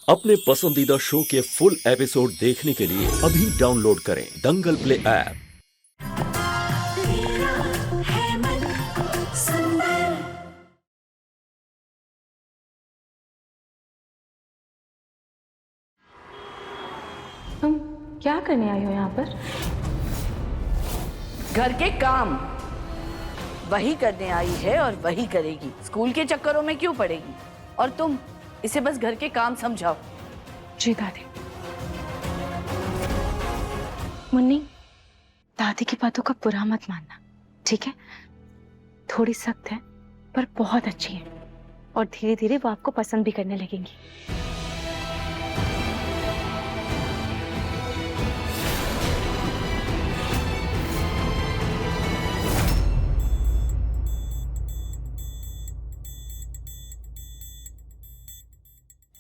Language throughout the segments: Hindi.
अपने पसंदीदा शो के फुल एपिसोड देखने के लिए अभी डाउनलोड करें दंगल प्ले ऐप। तुम क्या करने आई हो यहाँ पर? घर के काम वही करने आई है और वही करेगी। स्कूल के चक्करों में क्यों पड़ेगी? और तुम इसे बस घर के काम समझाओ। जी दादी। मुन्नी, दादी की बातों का बुरा मत मानना, ठीक है? थोड़ी सख्त है पर बहुत अच्छी है और धीरे धीरे वो आपको पसंद भी करने लगेंगी।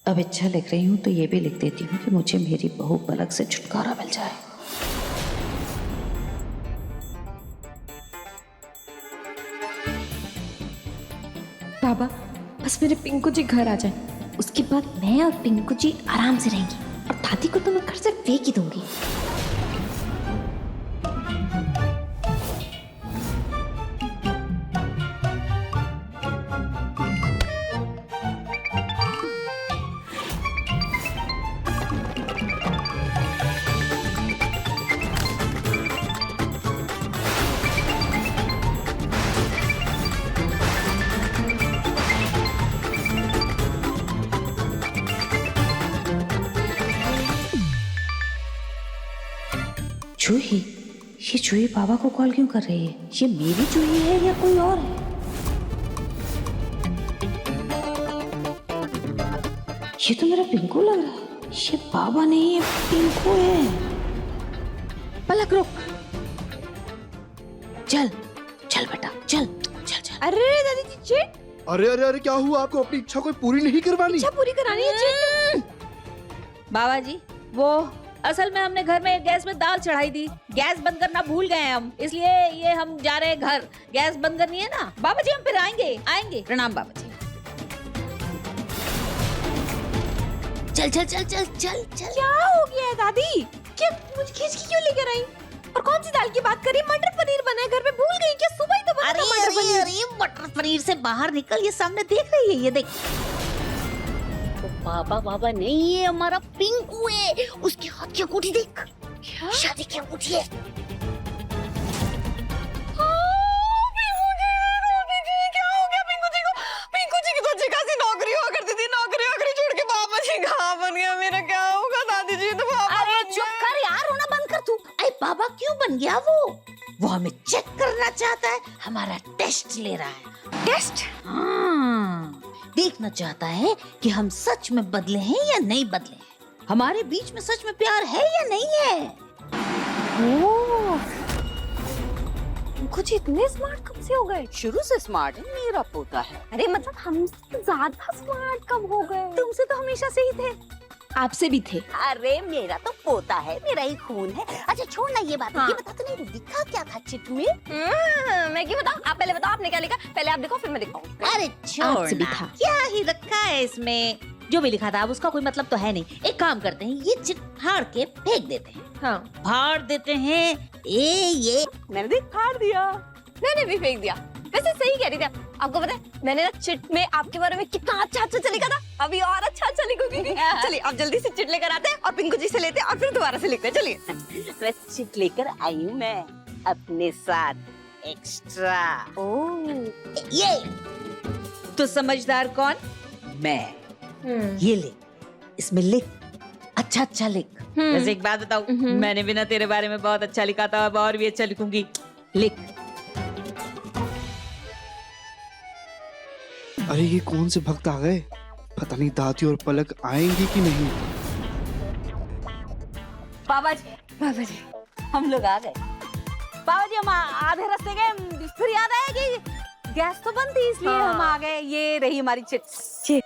अब अच्छा लिख रही हूँ तो ये भी लिख देती हूँ कि मुझे मेरी बहू पलक से छुटकारा मिल जाए। बाबा, बस मेरे पिंकू जी घर आ जाए, उसके बाद मैं और पिंकू जी आराम से रहेंगी और दादी को तो मैं घर से फेंक ही दूंगी। जूही, ये जूही बाबा को कॉल क्यों कर रही है? ये मेरी जूही है या कोई और है? ये तो मेरा पिंकू लग रहा है। ये बाबा नहीं है, पिंकू है। पलक रुक, चल चल बेटा, चल चल चल। अरे दादी जी, चिट अरे अरे अरे, क्या हुआ? आपको अपनी इच्छा कोई पूरी नहीं करवानी? इच्छा पूरी करानी है चिट। बाबा जी, वो असल में हमने घर में गैस में दाल चढ़ाई थी, गैस बंद करना भूल गए हम, इसलिए ये हम जा रहे हैं घर। गैस बंद करनी है ना बाबा जी, हम फिर आएंगे आएंगे। प्रणाम बाबा जी। चल चल चल चल चल चल। क्या हो गया है दादी? क्या मुझे खींच के क्यों लेकर आई? और कौन सी दाल की बात करी? मटर पनीर बना है घर में, भूल गई क्या? सुबह ही तो बना था मटर पनीर। अरे मटर पनीर से बाहर निकल, ये सामने देख रही है, ये देख। बाबा बाबा नहीं, ये हमारा पिंकू है, उसके हाथ की अंगूठी देख। क्या? शादी की अंगूठी है। बाबा क्यों बन गया वो हमें चेक करना चाहता है, हमारा टेस्ट ले रहा है। टेस्ट? हाँ, देखना चाहता है कि हम सच में बदले हैं या नहीं बदले हैं, हमारे बीच में सच में प्यार है या नहीं है। ओह, कुछ इतने स्मार्ट कब से हो गए? शुरू से स्मार्ट है मेरा पोता है। अरे मतलब हमसे ज्यादा स्मार्ट कब हो गए? तुमसे तो हमेशा से ही थे। आपसे भी थे। अरे मेरा तो पोता है, मेरा ही खून है। अच्छा छोड़ ना ये बात। हाँ। ये बता तूने लिखा क्या था चिट में? मैं क्यों बताऊं? आप पहले बताओ आपने क्या लिखा। पहले आप देखो फिर मैं दिखाऊं। अरे छोड़ आपसे भी ना, था। क्या ही रखा है इसमें? जो भी लिखा था अब उसका कोई मतलब तो है नहीं। एक काम करते हैं, ये चिट फाड़ के फेंक देते हैं। हाँ, फाड़ देते हैं। ये मैंने देख फाड़ दिया। मैंने भी फेंक दिया। वैसे सही कह रही थी आप। आपको पता है मैंने ना चिट में आपके बारे में कितना अच्छा अच्छा लिखा था। अभी और अच्छा अच्छा लिखूंगी। चलिए अब जल्दी से चिट लेकर आते हैं और पिंकू जी से लेते हैं और फिर दोबारा से लिखते हैं। चलिए। मैं चिट लेकर आई हूँ मैं अपने साथ एक्स्ट्रा। ये तो समझदार कौन? मैं। ये लिख, इसमें लिख, अच्छा अच्छा लिख। वैसे एक बात बताऊं, मैंने भी ना तेरे बारे में बहुत अच्छा लिखा था, अब और भी अच्छा लिखूंगी। लिख। अरे ये कौन से भक्त आ गए? पता नहीं दादी और पलक आएंगी कि नहीं। बाबा जी हम लोग आ गए। बाबा जी हम आधे रास्ते गए, फिर याद आया कि गैस तो बंद थी, इसलिए हम आ गए। ये रही हमारी चिट।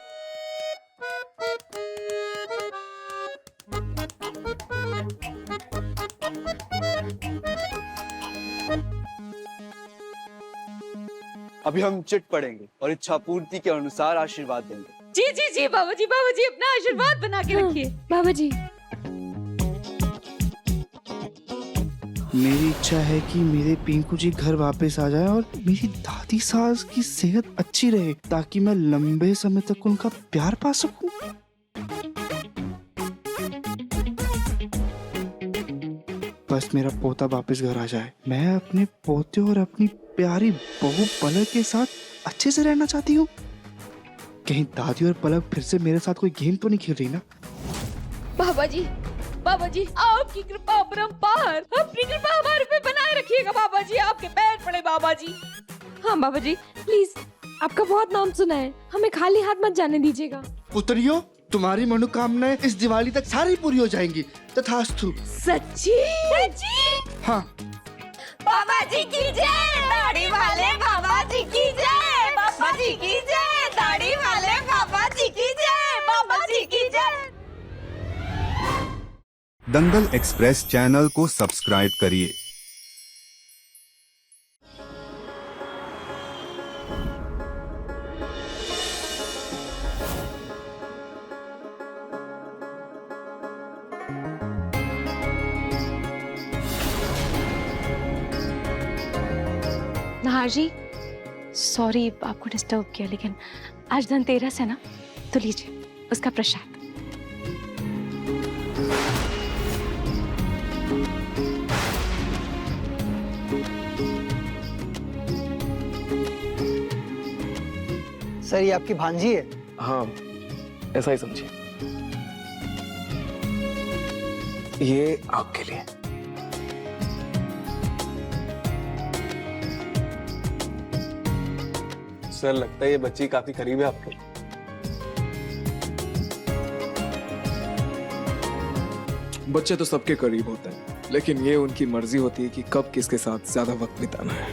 अभी हम चिट पढ़ेंगे और इच्छा पूर्ति के अनुसार आशीर्वाद देंगे। जी जी जी बाबा जी अपना आशीर्वाद बना के रखिए बाबा जी। मेरी इच्छा है कि मेरे पिंकू जी घर वापस आ जाए और मेरी दादी सास की सेहत अच्छी रहे ताकि मैं लंबे समय तक उनका प्यार पा सकूं। बस मेरा पोता वापस घर आ जाए। मैं अपने पोते और अपनी प्यारी बहू पलक के साथ अच्छे से रहना चाहती हूँ। कहीं दादी और पलक फिर से मेरे साथ कोई गेम तो नहीं खेल रही ना? बाबा जी आपकी कृपा अपरंपार, अपनी कृपा हमारे पे बनाए रखिएगा बाबा जी, आपके पैर पड़े बाबा जी। हाँ बाबा जी प्लीज, आपका बहुत नाम सुना है, हमें खाली हाथ मत जाने दीजिएगा। पुत्रियों, तुम्हारी मनोकामनाएं इस दिवाली तक सारी पूरी हो जाएंगी। तथास्तु। सच्ची? हाँ। बाबा जी की जय, दाढ़ी वाले बाबा जी की जय, बाबा जी की जय, दाढ़ी वाले बाबा जी की जय, बाबा जी की जय। दंगल एक्सप्रेस चैनल को सब्सक्राइब करिए। नहार जी सॉरी आपको डिस्टर्ब किया, लेकिन आज धनतेरस है ना, तो लीजिए उसका प्रसाद। सर ये आपकी भांजी है? हाँ ऐसा ही समझिए। ये आपके लिए। सर लगता है ये बच्ची काफी करीब है आपके। बच्चे तो सबके करीब होते हैं, लेकिन ये उनकी मर्जी होती है कि कब किसके साथ ज्यादा वक्त बिताना है।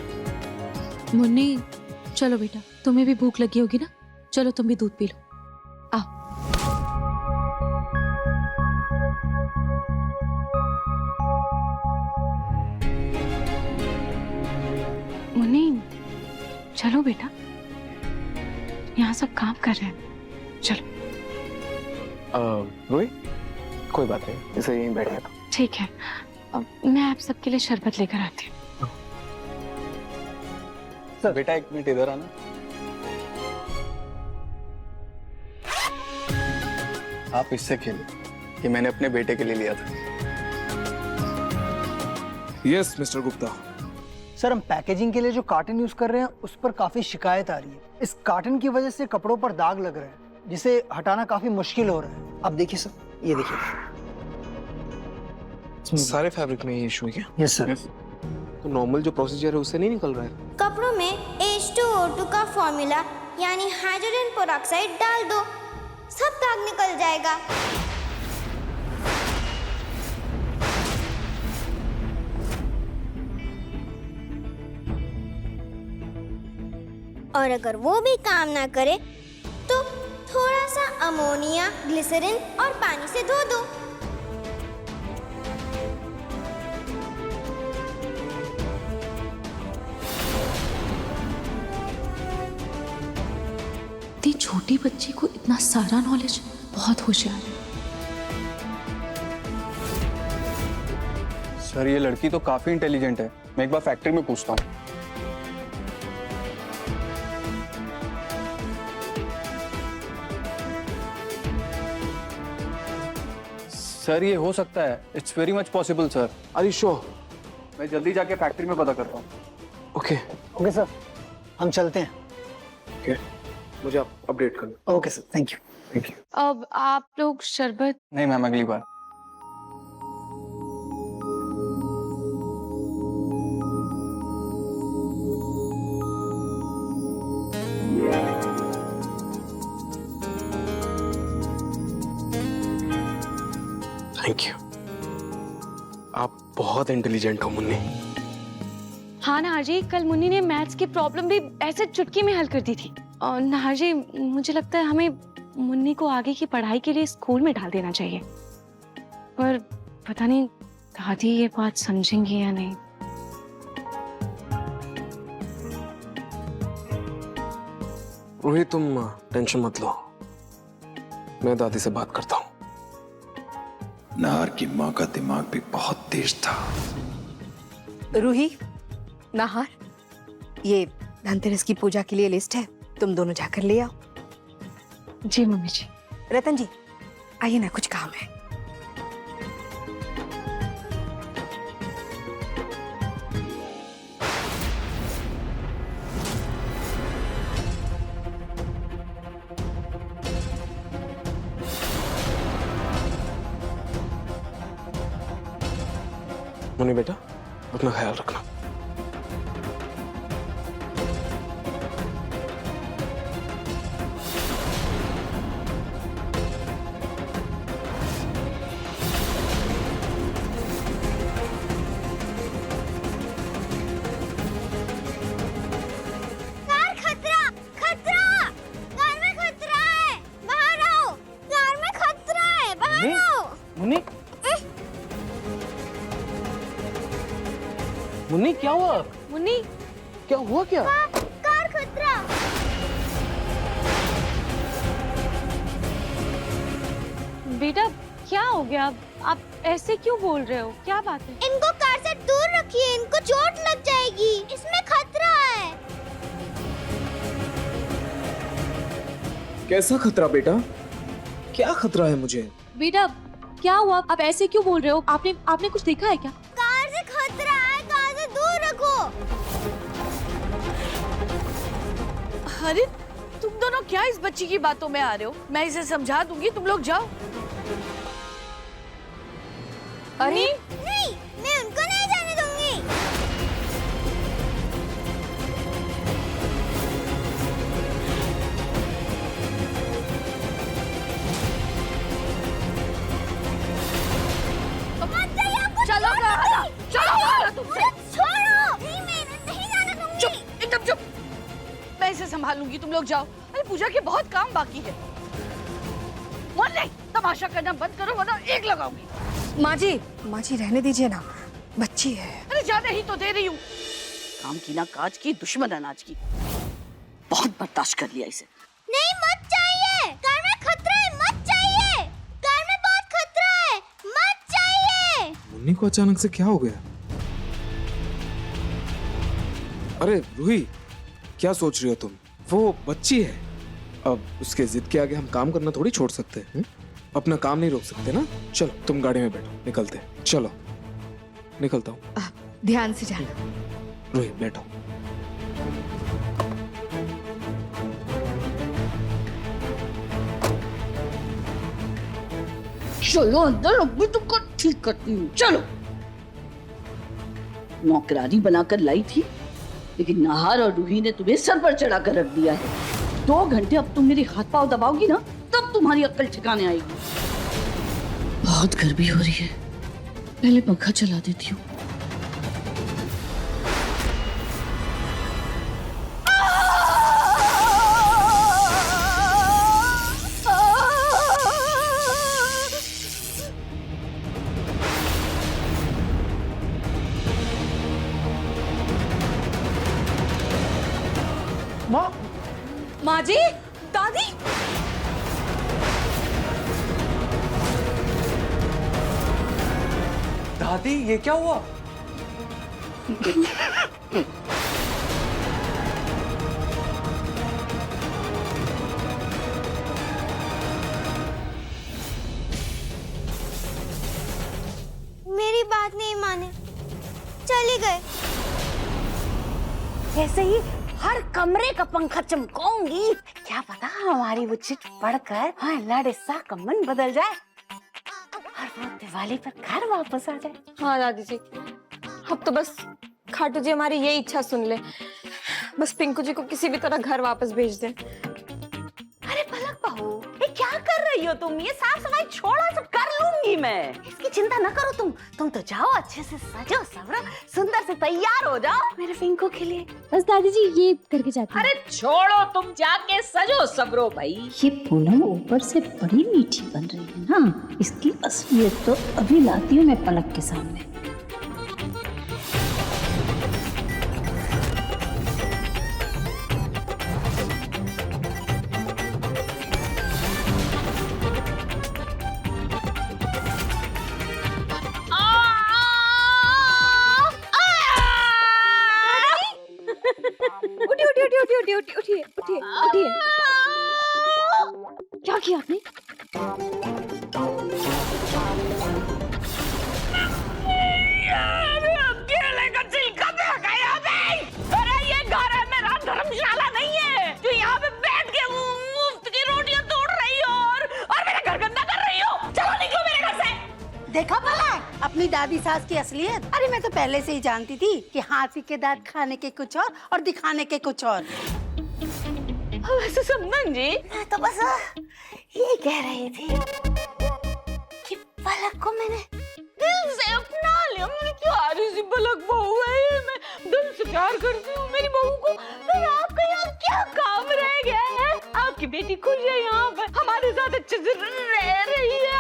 मुन्नी चलो बेटा, तुम्हें भी भूख लगी होगी ना, चलो तुम भी दूध पी लो। आओ। मुन्नी चलो बेटा, यहाँ सब काम कर रहे हैं, चलो। रोहित कोई बात नहीं, इसे यहीं बैठे था। ठीक है, अब मैं आप सबके लिए शरबत लेकर आती हूँ। सर बेटा एक मिनट इधर आना। आप इससे खेलिए, ये मैंने अपने बेटे के लिए लिया था। Yes mister Gupta. सर हम पैकेजिंग के लिए जो कार्टन यूज कर रहे हैं उस पर काफी शिकायत आ रही है। इस कार्टन की वजह से कपड़ों पर दाग लग रहे हैं, जिसे हटाना काफी मुश्किल हो रहा है। अब देखिए सर, ये देखिए सारे फैब्रिक में ये इशू है क्या? Yes sir. तो नॉर्मल जो प्रोसीजर है उससे नहीं निकल रहा है? कपड़ों में H2O2 का फॉर्मूला यानी हाइड्रोजन पेरोक्साइड डाल दो, सब दाग निकल जाएगा। और अगर वो भी काम ना करे तो थोड़ा सा अमोनिया, ग्लिसरीन और पानी से धो दो। इतनी छोटी बच्ची को इतना सारा नॉलेज, बहुत होशियार है। सर ये लड़की तो काफी इंटेलिजेंट है, मैं एक बार फैक्ट्री में पूछता हूँ। सर ये हो सकता है, it's very much possible sir. Are you sure? मैं जल्दी जाके फैक्ट्री में पता करता हूँ। ओके ओके सर, हम चलते हैं। ओके मुझे आप अपडेट कर दो। Okay sir, thank you. Thank you. अब आप लोग शरबत। नहीं मैम, अगली बार। Thank you. आप बहुत इंटेलिजेंट हो मुन्नी। हाँ नहार जी, कल मुन्नी ने मैथ्स की प्रॉब्लम भी ऐसे चुटकी में हल कर दी थी। और नहार जी मुझे लगता है हमें मुन्नी को आगे की पढ़ाई के लिए स्कूल में डाल देना चाहिए, पर पता नहीं दादी ये बात समझेंगी या नहीं। रोहित तुम टेंशन मत लो, मैं दादी से बात करता हूँ। नाहर की माँ का दिमाग भी बहुत तेज था। रूही, नाहर, ये धनतेरस की पूजा के लिए लिस्ट है, तुम दोनों जाकर ले आओ। जी मम्मी जी। रतन जी, आइए ना, कुछ काम है। मुन्नी बेटा, अपना ख्याल रखना। खतरा, खतरा, कार में खतरा है, बाहर आओ, कार में खतरा है, बाहर आओ। मुन्नी, मुन्नी क्या हुआ? मुन्नी, क्या हुआ क्या? कार खतरा। बेटा क्या हो गया? आप ऐसे क्यों बोल रहे हो? क्या बात है? इनको कार से दूर रखिए, इनको चोट लग जाएगी, इसमें खतरा है। कैसा खतरा बेटा? क्या खतरा है मुझे? बेटा क्या हुआ? आप ऐसे क्यों बोल रहे हो? आपने कुछ देखा है क्या? कार से खतरा है, कार से दूर रखो। अरे तुम दोनों क्या इस बच्ची की बातों में आ रहे हो? मैं इसे समझा दूंगी, तुम लोग जाओ। अरे नहीं, मैं उनको नहीं जाने दूंगी। चलो चलो तुमसे। छोड़ो, नहीं, मैं नहीं जाने दूंगी। चुप, एकदम चुप। मैं इसे संभाल लूंगी, तुम लोग जाओ। अरे पूजा के बहुत काम बाकी है। नहीं, तमाशा करना बंद करो वरना एक लगाऊंगी। माँ जी रहने दीजिए ना, बच्ची है। अरे जाने ही तो दे रही हूँ। काम की ना काज की, दुश्मन अनाज की। बहुत बर्दाश्त कर लिया इसे। नहीं, मत चाहिए, कार में खतरा है, मत चाहिए, कार में बहुत खतरा है, मत चाहिए। मुन्नी को अचानक से क्या हो गया? अरे रूही, क्या सोच रही हो तुम? वो बच्ची है, अब उसके जिद के आगे हम काम करना थोड़ी छोड़ सकते हैं। अपना काम नहीं रोक सकते ना। चलो तुम गाड़ी में बैठो, निकलते हैं। चलो निकलता हूँ। ध्यान से जाना। रूही बैठो। चलो अंदर, अभी तुमको ठीक करती हूँ। चलो। नौकरानी बनाकर लाई थी, लेकिन नाहर और रूही ने तुम्हें सर पर चढ़ा कर रख दिया है। 2 घंटे अब तुम मेरे हाथ पांव दबाओगी ना, तब तुम्हारी अक्ल ठिकाने आएगी। बहुत गर्मी हो रही है, पहले पंखा चला देती हूँ। माँ, माँ जी, दादी। दादी ये क्या हुआ? मेरी बात नहीं माने, चले गए। ऐसे ही हर कमरे का पंखा चमकाऊंगी, क्या पता हमारी वो चिट पढ़कर हाँ लाडेसा का मन बदल जाए और वो दिवाली पर घर वापस आ जाए। हाँ दादी जी, अब तो बस खाटू जी हमारी ये इच्छा सुन ले, बस पिंकू जी को किसी भी तरह घर वापस भेज दे। अरे पलक बहू, ये क्या कर रही हो तुम? ये साफ सफाई छोड़ो, सब कर लूंगी मैं। इसकी चिंता न करो तुम तो जाओ, अच्छे से सजो सवरो, सुंदर से तैयार हो जाओ मेरे पिंकू के लिए। बस दादी जी ये करके जाती। अरे छोड़ो, तुम जाके सजो सबरो भाई। ये पूनम ऊपर से बड़ी मीठी बन रही है ना, इसकी असलियत तो अभी लाती हूँ मैं पलक के सामने। देखा भला अपनी दादी सास की असलियत। अरे मैं तो पहले से ही जानती थी कि हाथी के दांत खाने के कुछ और दिखाने के कुछ और। वैसे समझन जी, मैं तो बस ये कह रही थी कि पलक को मैंने दिल से अपना लिया। मेरी प्यारी सी पलक बहू है ये, मैं दिल से प्यार करती हूँ मेरी बहू को। फिर आपका यहाँ क्या काम रह गया है? आपकी बेटी खुश है यहाँ पे, हमारे साथ अच्छे से रह रही है।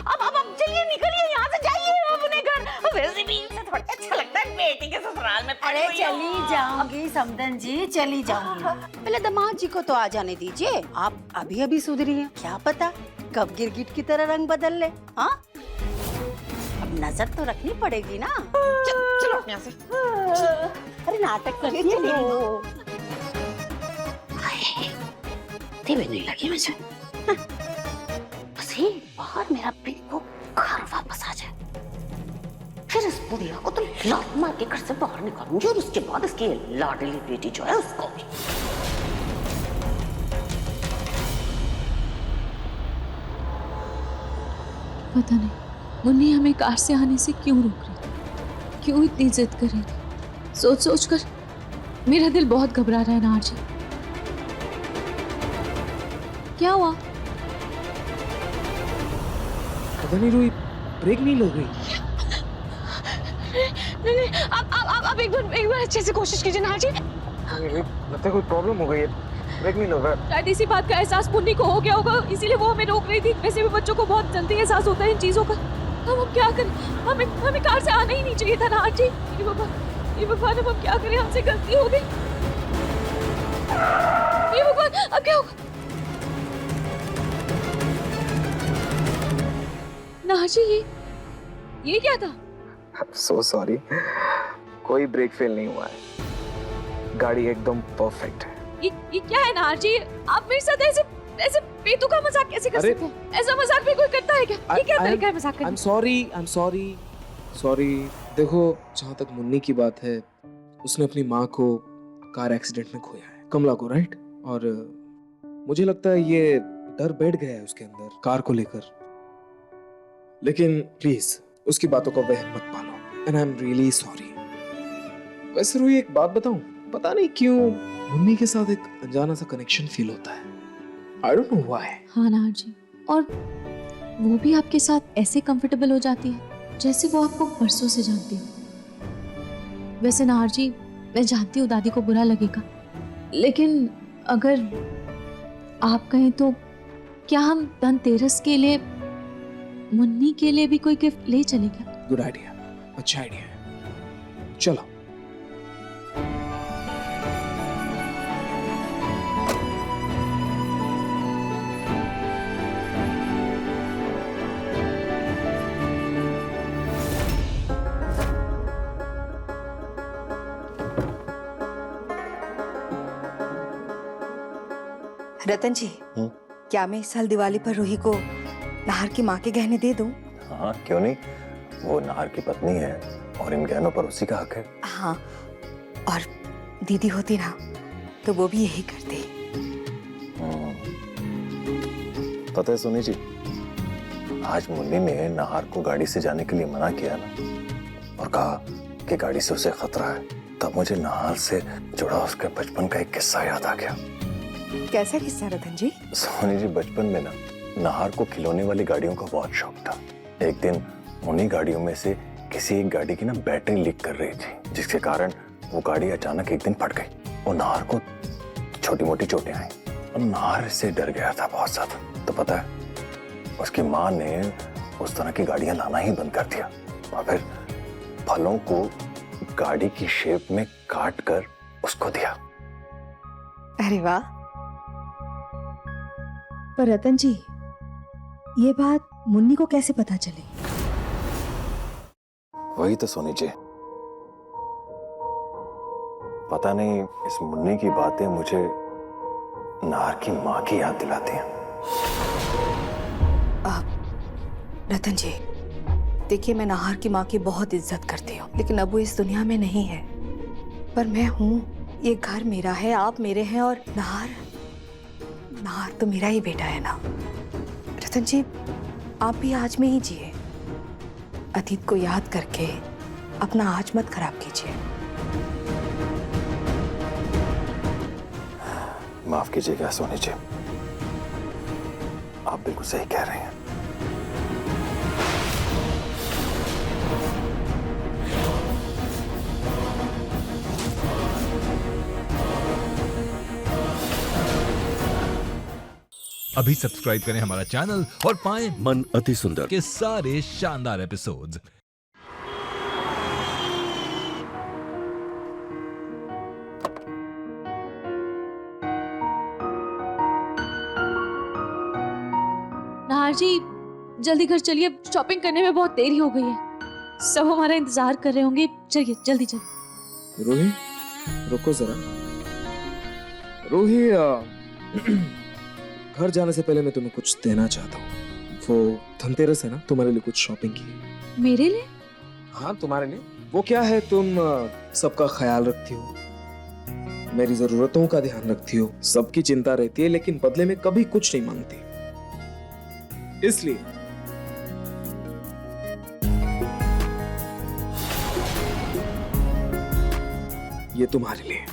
अब चलिए निकलिए यहाँ से, जाइए अपने घर। वैसे भी इनसे थोड़ा अच्छा लगता है बेटी के ससुराल में। अरे चली जाऊंगी समदन जी, चली जाऊंगी। पहले दामाद जी को तो आ जाने दीजिए। आप अभी अभी सुधरी हैं, क्या पता कब गिरगिट की तरह रंग बदल ले। हाँ, अब नजर तो रखनी पड़ेगी ना। चलो यहाँ से। अरे नाटक करती है। भी नहीं लगी मुझे। बस एक बार मेरा पिंकू घर वापस आ जाए, फिर इस बुढ़िया को तो लात मार के घर से बाहर निकालूंगी और उसके बाद इसकी लाडली बेटी जो है उसको भी। पता नहीं मुन्नी हमें कार से आने से क्यों रोक रही थी, क्यों इतनी जिद कर रही थी। सोच सोच कर मेरा दिल बहुत घबरा रहा है नार जी। क्या हुआ? पता नहीं रूही, ब्रेक नहीं लग रही। नहीं, आप एक बार अच्छे से कोशिश कीजिए नार जी। लगता है कोई प्रॉब्लम हो गई है, ब्रेक नहीं लग रहा। शायद इसी बात का एहसास मुन्नी को हो गया होगा, इसीलिए वो हमें रोक रही थी। वैसे भी बच्चों को बहुत जल्दी एहसास होता है इन चीजों का। हम क्या करें? हमें कार से आना ही नहीं चाहिए था नार जी। ये भगवान, अब हम क्या करें? हमसे गलती हो गई। ये भगवान, अब क्या होगा? नार जी, ये क्या था? सो सॉरी, कोई ब्रेक फेल नहीं हुआ है, गाड़ी एकदम परफेक्ट है। ये क्या है नार जी? आप मेरे साथ ऐसे बेतुका मजाक कैसे कर सकते हैं? ऐसा मजाक भी कोई करता है क्या? ये क्या तरीका है मजाक करने? I'm sorry। देखो, जहाँ तक मुन्नी की बात है, उसने अपनी माँ को कार एक्सीडेंट में खोया है, कमला को, राइट? और मुझे लगता है ये डर बैठ गया है उसके अंदर कार को लेकर। लेकिन प्लीज उसकी बातों का वहम मत पालो, and I am really sorry. वैसे रूही, एक बात बताऊं, पता नहीं क्यों मुन्नी के साथ एक अनजाना सा कनेक्शन फील होता है। I don't know why. हाँ नार जी, और वो भी आपके साथ ऐसे कंफर्टेबल हो जाती है जैसे वो आपको बरसों से जानती हो। वैसे नार जी, मैं जानती हूँ दादी को बुरा लगेगा, लेकिन अगर आप कहें तो क्या हम धनतेरस के लिए मुन्नी के लिए भी कोई गिफ्ट ले चले क्या? गुड आइडिया, अच्छा आइडिया है, चलो। रतन जी, क्या मैं इस साल दिवाली पर रूही को नाहर की माँ के गहने दे दूं? हाँ, क्यों नहीं, वो नाहर की पत्नी है और इन गहनों पर उसी का हक है। हाँ, और दीदी होती ना तो वो भी यही करती। पता है सोनी जी, आज मुन्नी ने नाहर को गाड़ी से जाने के लिए मना किया ना, और कहा कि गाड़ी से उसे खतरा है, तब मुझे नाहर से जुड़ा उसके बचपन का एक किस्सा याद आ गया। कैसा किस्सा रतन जी? सोनी जी, बचपन में ना नाहर को खिलौने वाली गाड़ियों का बहुत शौक था। एक दिन उन्हीं गाड़ियों में से किसी एक गाड़ी की ना बैटरी लीक कर रही थी, जिसके कारण वो गाड़ी अचानक एक दिन फट गई और नाहर को छोटी मोटी चोटें आई और नाहर से डर गया था बहुत ज्यादा। तो पता है, उसकी माँ ने उस तरह की गाड़ियां लाना ही बंद कर दिया और फिर फलों को गाड़ी की शेप में काट कर उसको दिया। अरे वाह। पर रतन जी, ये बात मुन्नी को कैसे पता चली? वही तो सोनी जी, पता नहीं इस मुन्नी की बातें मुझे नाहर की माँ की याद दिलाती हैं। रतन जी, देखिए, मैं नाहर की माँ की बहुत इज्जत करती हूँ, लेकिन अब वो इस दुनिया में नहीं है। पर मैं हूँ, ये घर मेरा है, आप मेरे हैं, और नाहर तो मेरा ही बेटा है ना। रतन जी, आप भी आज में ही जिए, अतीत को याद करके अपना आज मत खराब कीजिए। माफ कीजिएगा सोनी जी, आप बिल्कुल सही कह रहे हैं। अभी सब्सक्राइब करें हमारा चैनल और पाएं मन अति सुंदर के सारे शानदार एपिसोड्स। नाहर जी जल्दी घर चलिए, शॉपिंग करने में बहुत देरी हो गई है। सब हमारा इंतजार कर रहे होंगे। चलिए जल्दी चलिए। रूही रुको जरा। रूही घर जाने से पहले मैं तुम्हें कुछ देना चाहता हूँ। वो धनतेरस है ना, तुम्हारे लिए कुछ शॉपिंग की है। मेरे लिए? हाँ तुम्हारे लिए। वो क्या है, तुम सबका ख्याल रखती हो, मेरी जरूरतों का ध्यान रखती हो, सबकी चिंता रहती है, लेकिन बदले में कभी कुछ नहीं मांगती। इसलिए ये तुम्हारे लिए।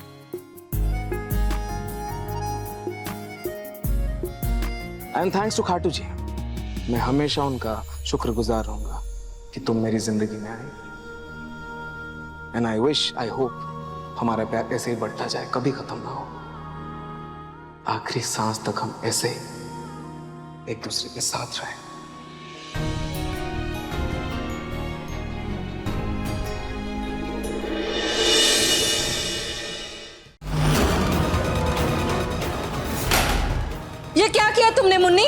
एंड थैंक्स टू खाटू जी, मैं हमेशा उनका शुक्रगुजार रहूंगा कि तुम मेरी जिंदगी में आए। And I wish, I hope हमारा प्यार ऐसे ही बढ़ता जाए, कभी खत्म ना हो। आखिरी सांस तक हम ऐसे ही एक दूसरे के साथ रहें। ये क्या किया तुमने मुन्नी?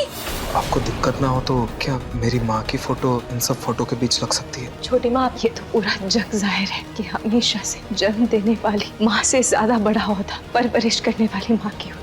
आपको दिक्कत ना हो तो क्या मेरी माँ की फोटो इन सब फोटो के बीच रख सकती है? छोटी माँ, ये तो पूरा जग जाहिर है कि हमेशा से जन्म देने वाली माँ से ज्यादा बड़ा होता परवरिश करने वाली माँ की होती।